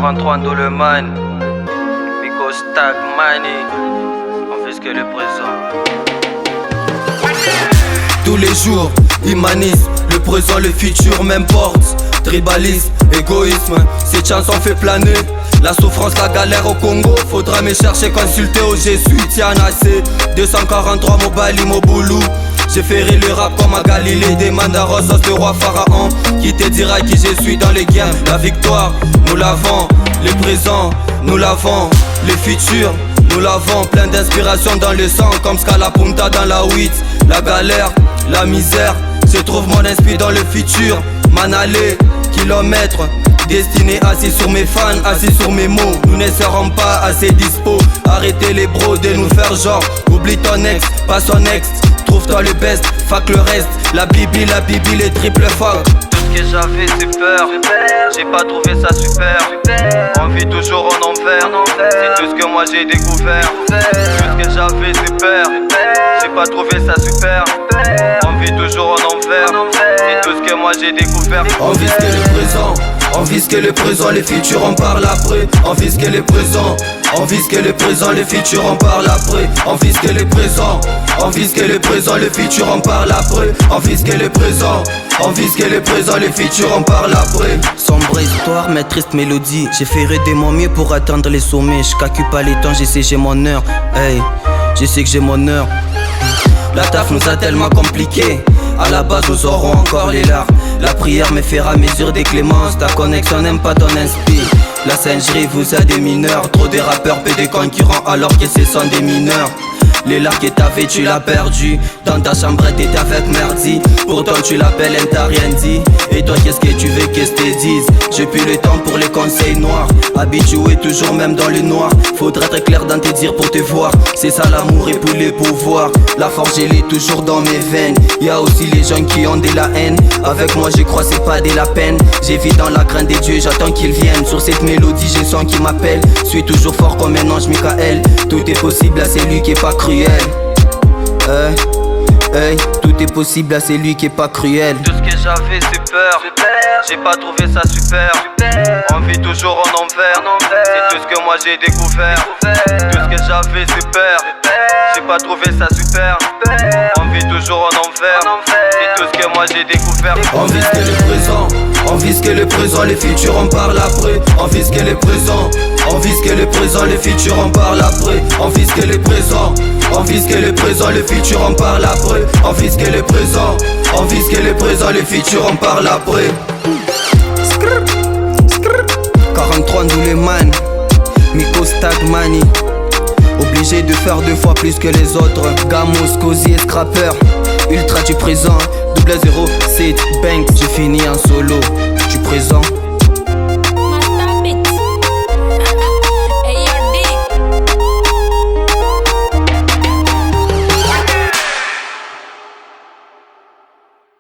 243 Doleman, Miko Stack Money, on fait ce que le présent. Tous les jours, humanisme, le présent, le futur m'importe. Tribalisme, égoïsme, cette chanson fait planer la souffrance, la galère au Congo. Faudra me chercher, consulter aux jésuites, y'en a assez. 243 Mobali, Moboulou. J'ai fait rire le rap comme à Galilée. Des mandaros, de roi pharaon. Qui te dira qui je suis dans les games. La victoire, nous l'avons. Le présent, nous l'avons. Le futur, nous l'avons. Plein d'inspiration dans le sang, comme Scala Punta dans la 8. La galère, la misère, se trouve mon esprit dans le futur. Manalé, kilomètres, destiné assis sur mes fans, assis sur mes mots. Nous ne serons pas assez dispo. Arrêtez les bros de nous faire genre. Oublie ton ex, pas son ex. Trouve-toi le best, fuck le reste. La bibi, les triple fuck. Tout ce que j'avais c'est peur, j'ai pas trouvé ça super. On vit toujours en enfer, c'est tout ce que moi j'ai découvert. Tout ce que j'avais c'est peur, j'ai pas trouvé ça super. On vit toujours en enfer, c'est tout ce que moi j'ai découvert. On vit ce que le présent, on vit ce que le présent, le futur on parle après. On vit ce que le présent, on vit ce que le présent, le futur on parle après. On vit ce que le présent, on vit ce que le présent, le futur on parle après. On vit ce que le présent, on vit ce que le présent, le futur on parle après. Sombre histoire, mais triste mélodie. J'ai fait de mon mieux pour atteindre les sommets. Je calcule pas les temps, je sais j'ai mon heure. Hey, je sais que j'ai mon heure. La taf nous a tellement compliqué. À la base nous aurons encore les larmes. La prière me fera mesure des clémences. Ta connexion n'aime pas ton inspire. La singerie vous a des mineurs. Trop des rappeurs paient des concurrents alors que ce sont des mineurs. Les larmes que t'avais tu l'as perdu. Dans ta chambre t'étais avec Merdi. Pourtant tu l'appelles elle t'a rien dit. Et toi qu'est-ce que tu veux que je te dise? J'ai plus le temps pour les conseils noirs. Habitué toujours même dans le noir. Faudrait être clair dans tes dires pour te voir. C'est ça l'amour et pour les pouvoirs. La force elle est toujours dans mes veines. Y'a aussi les gens qui ont de la haine. Avec moi je crois c'est pas de la peine. J'ai vis dans la crainte des dieux, j'attends qu'ils viennent. Sur cette mélodie j'ai son qui m'appelle. Suis toujours fort comme un ange Michael. Tout est possible à celui qui est pas cruel. Hey, tout est possible à celui qui est pas cruel. Tout ce que j'avais c'est peur, j'ai pas trouvé ça super. On vit toujours en enfer, c'est tout ce que moi j'ai découvert. Tout ce que j'avais c'est peur, j'ai pas trouvé ça super. On vit toujours en enfer, c'est tout ce que moi j'ai découvert. On vit ce que le présent, on vit ce que le présent, le futur on parle après. On vit ce que le présent, on vit ce que le présent, le futur on parle après. On vit ce que le présent, on vit ce que le présent, le futur on parle après. On vit ce que le présent, on vit ce que le présent, le futur on parle après. 43 Doleman, Miko Stack Money. Obligé de faire 2 fois plus que les autres. Gamos, Cozy et Scrapper. Ultra du présent, 007 Bank. J'ai fini en solo, du présent.